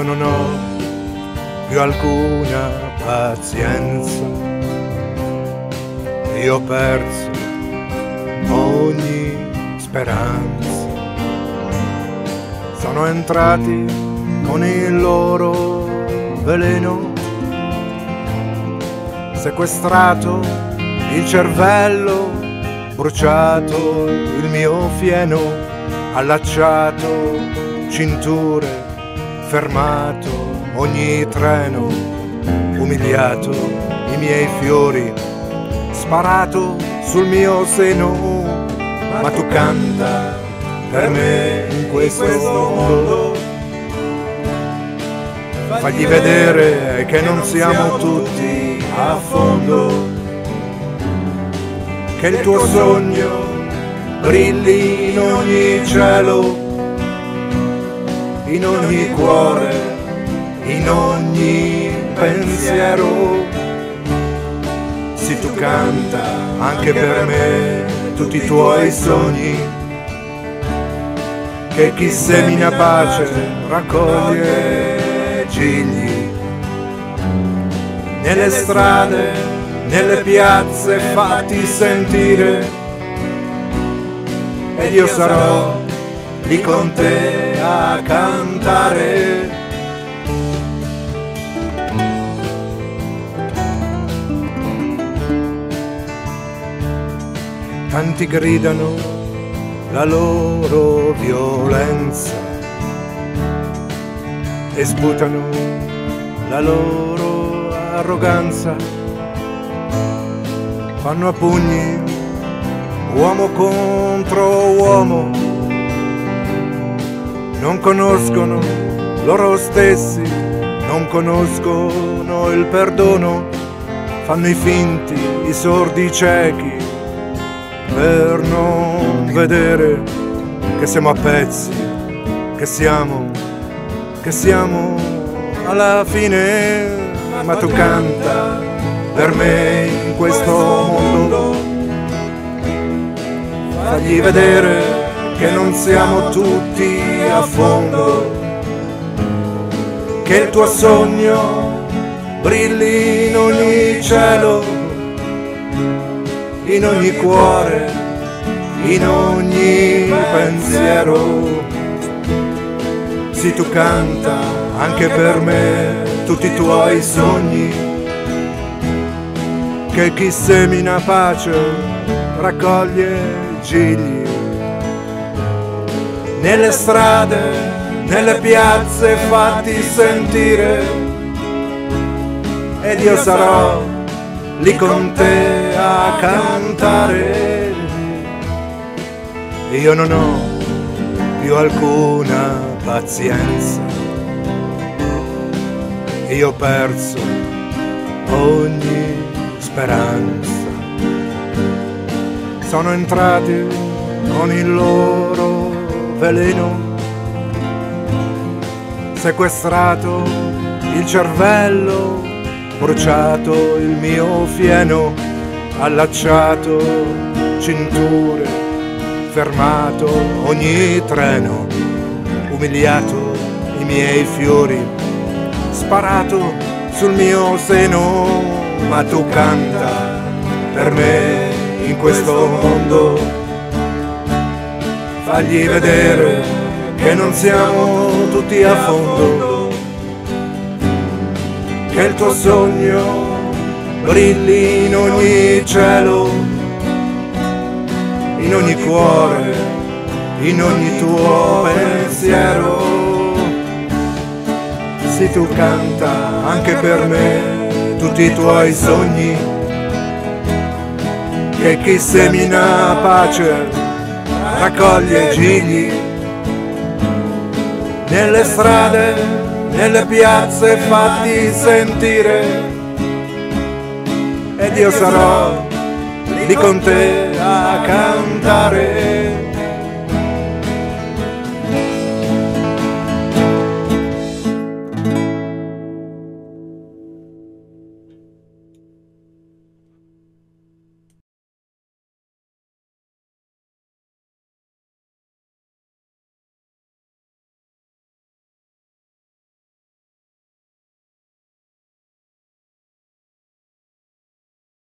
non ho più alcuna pazienza, io ho perso ogni speranza. Sono entrati con il loro veleno, sequestrato il cervello, bruciato il mio fieno, allacciato cinture, fermato ogni treno, umiliato i miei fiori, sparato sul mio seno. Ma tu canta per me in questo mondo, fagli vedere che non siamo tutti a fondo, che il tuo sogno brilli in ogni cielo, in ogni cuore, in ogni pensiero. Sì, tu canta anche per me tutti i tuoi sogni, che chi semina pace raccoglie gigli. Nelle strade, nelle piazze fatti sentire, ed io sarò lì con te a cantare. Tanti gridano la loro violenza e sputano la loro arroganza, fanno a pugni uomo contro uomo, non conoscono loro stessi, non conoscono il perdono, fanno i finti, i sordi, i ciechi, per non vedere che siamo a pezzi, che siamo alla fine. Ma tu canta per me in questo mondo, fagli vedere che non siamo tutti a fondo, che il tuo sogno brilli in ogni cielo, in ogni cuore, in ogni pensiero. Sì, tu canta anche per me tutti i tuoi sogni, che chi semina pace raccoglie gigli. Nelle strade, nelle piazze fatti sentire, ed io sarò lì con te a cantare. Io non ho più alcuna pazienza, io ho perso ogni speranza. Sono entrati con il loro veleno, sequestrato il cervello, bruciato il mio fieno, allacciato cinture, fermato ogni treno, umiliato i miei fiori, sparato sul mio seno. Ma tu canta per me in questo mondo, fagli vedere che non siamo tutti a fondo, che il tuo sogno brilli in ogni cielo, in ogni cuore, in ogni tuo pensiero. Sì, tu canta anche per me tutti i tuoi sogni, che chi semina pace raccoglie gigli. Nelle strade, nelle piazze fatti sentire, ed io sarò lì con te a cantare.